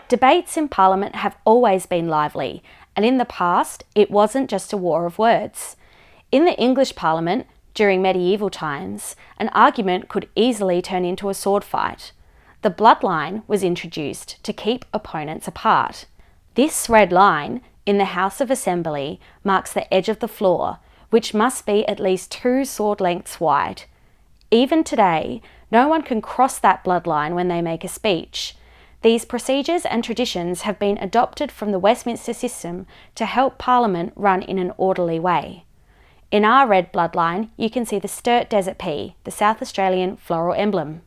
Debates in Parliament have always been lively, and in the past, it wasn't just a war of words. In the English Parliament, during medieval times, an argument could easily turn into a sword fight. The bloodline was introduced to keep opponents apart. This red line in the House of Assembly marks the edge of the floor, which must be at least 2 sword lengths wide. Even today, no one can cross that bloodline when they make a speech. These procedures and traditions have been adopted from the Westminster system to help Parliament run in an orderly way. In our red bloodline, you can see the Sturt Desert Pea, the South Australian floral emblem.